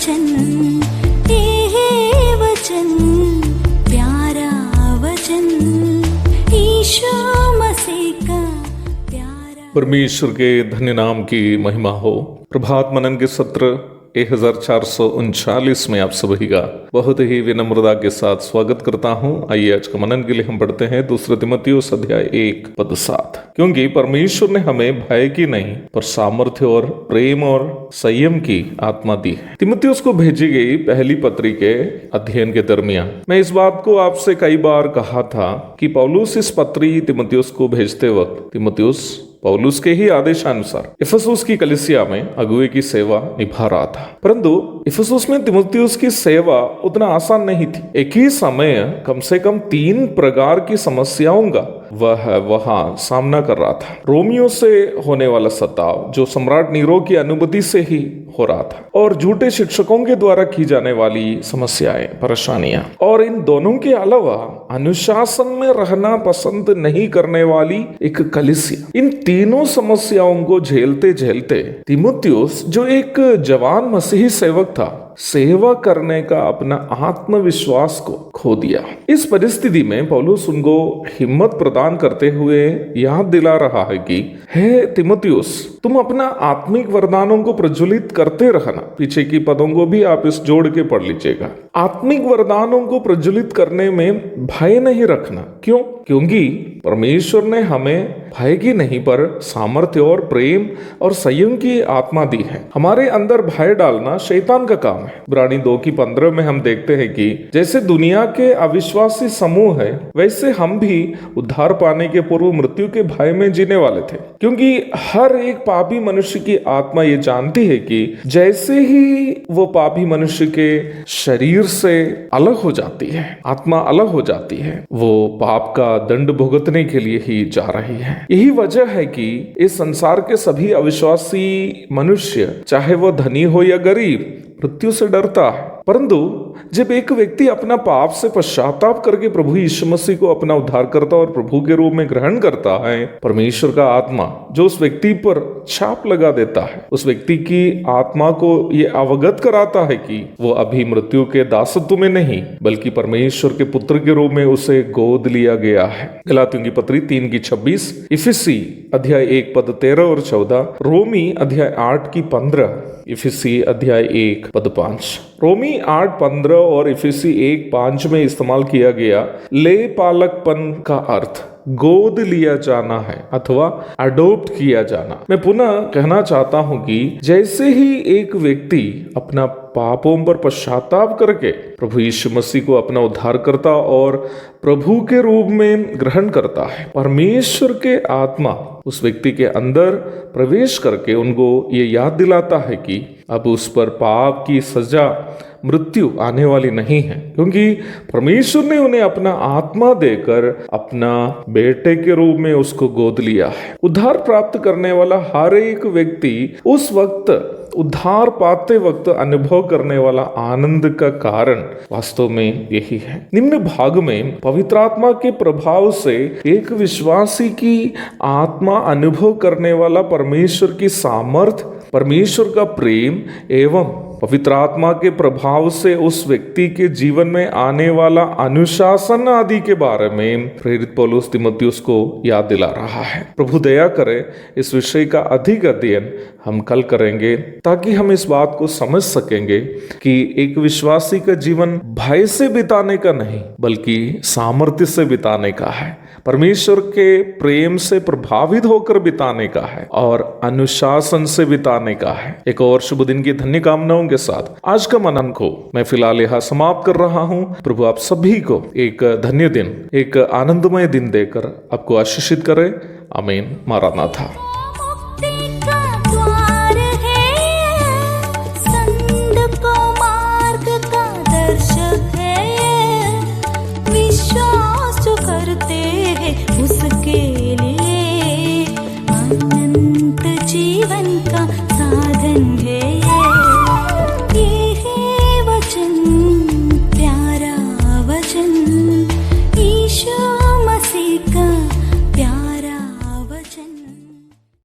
वचन, ये वचन, प्यारा वचन, यीशु मसीह का प्यारा। परमेश्वर के धन्य नाम की महिमा हो। प्रभात मनन के सत्र 1439 में आप सभी का बहुत ही विनम्रता के साथ स्वागत करता हूं। आइए आज का मनन के लिए हम पढ़ते हैं 2 तीमुथियुस अध्याय 1:7। क्योंकि परमेश्वर ने हमें भय की नहीं पर सामर्थ्य और प्रेम और संयम की आत्मा दी है। तीमुथियुस को भेजी गई पहली पत्री के अध्ययन के दरमियान मैं इस बात को आपसे कई बार कहा था कि पौलुस इस पत्री तीमुथियुस को भेजते वक्त तीमुथियुस पौलुस के ही आदेशानुसार इफिसुस की कलीसिया में अगुवे की सेवा निभा रहा था। परंतु इफिसुस में तीमुथियुस की सेवा उतना आसान नहीं थी। एक ही समय कम से कम 3 प्रकार की समस्याओं का वह वहां सामना कर रहा था। रोमियो से होने वाला सताव जो सम्राट नीरो की अनुमति से ही हो रहा था, और झूठे शिक्षकों के द्वारा की जाने वाली समस्याएं, परेशानियां, और इन दोनों के अलावा अनुशासन में रहना पसंद नहीं करने वाली एक कलीसिया। इन तीनों समस्याओं को झेलते झेलते तीमुथियुस जो एक जवान मसीही सेवक था, सेवा करने का अपना आत्मविश्वास को खो दिया। इस परिस्थिति में पौलुस उनको हिम्मत प्रदान करते हुए याद दिला रहा है कि हे तीमुथियुस, तुम अपना आत्मिक वरदानों को प्रज्वलित करते रहना। पीछे की पदों को भी आप इस जोड़ के पढ़ लीजिएगा। आत्मिक वरदानों को प्रज्वलित करने में भय नहीं रखना। क्यों? क्योंकि परमेश्वर ने हमें भय की नहीं पर सामर्थ्य और प्रेम और संयम की आत्मा दी है। हमारे अंदर भय डालना शैतान का काम है। इब्रानी 2:15 में हम देखते हैं कि जैसे दुनिया के अविश्वासी समूह है, वैसे हम भी उद्धार पाने के पूर्व मृत्यु के भय में जीने वाले थे। क्योंकि हर एक पापी मनुष्य की आत्मा ये जानती है कि जैसे ही वो पापी मनुष्य के शरीर से अलग हो जाती है, आत्मा अलग हो जाती है, वो पाप का दंड भुगतने के लिए ही जा रही है। यही वजह है कि इस संसार के सभी अविश्वासी मनुष्य, चाहे वो धनी हो या गरीब, मृत्यु से डरता है। परंतु जब एक व्यक्ति अपना पाप से पश्चाताप करके प्रभु यीशु मसीह को अपना उद्धारकर्ता और प्रभु के रूप में ग्रहण करता है, परमेश्वर का आत्मा जो उस व्यक्ति पर छाप लगा देता है, उस व्यक्ति की आत्मा को ये अवगत कराता है कि वो अभी मृत्यु के दासत्व में नहीं, बल्कि परमेश्वर के पुत्र के रूप में उसे गोद लिया गया है। गलातियों की पत्री 3:26, इफिसी अध्याय 1:13 और 14, रोमी अध्याय 8:15, इफिसी अध्याय 1:5। रोमी 8:15 और इफिसी 1:5 में इस्तेमाल किया गया ले पालकपन का अर्थ गोद लिया जाना है अथवा अडॉप्ट किया जाना। मैं पुनः कहना चाहता हूं कि जैसे ही एक व्यक्ति अपना पापों पर पश्चाताप करके प्रभु यीशु मसीह को अपना उद्धारकर्ता और प्रभु के रूप में ग्रहण करता है, परमेश्वर के आत्मा उस व्यक्ति के अंदर प्रवेश करके उनको ये याद दिलाता है कि अब उस पर पाप की सजा, मृत्यु आने वाली नहीं है, क्योंकि परमेश्वर ने उन्हें अपना आत्मा देकर अपना बेटे के रूप में उसको गोद लिया है। उद्धार प्राप्त करने वाला हर एक व्यक्ति उस वक्त, उद्धार पाते वक्त अनुभव करने वाला आनंद का कारण वास्तव में यही है। निम्न भाग में पवित्र आत्मा के प्रभाव से एक विश्वासी की आत्मा अनुभव करने वाला परमेश्वर की सामर्थ, परमेश्वर का प्रेम एवं पवित्र आत्मा के प्रभाव से उस व्यक्ति के जीवन में आने वाला अनुशासन आदि के बारे में प्रेरित पौलुस तीमुथियुस को याद दिला रहा है। प्रभु दया करे, इस विषय का अधिक अध्ययन हम कल करेंगे ताकि हम इस बात को समझ सकेंगे कि एक विश्वासी का जीवन भय से बिताने का नहीं बल्कि सामर्थ्य से बिताने का है, परमेश्वर के प्रेम से प्रभावित होकर बिताने का है और अनुशासन से बिताने का है। एक और शुभ दिन की धन्य कामनाओं के साथ आज का मनन को मैं फिलहाल यहाँ समाप्त कर रहा हूँ। प्रभु आप सभी को एक धन्य दिन, एक आनंदमय दिन देकर आपको आशीषित करे। आमीन। मारानाथा।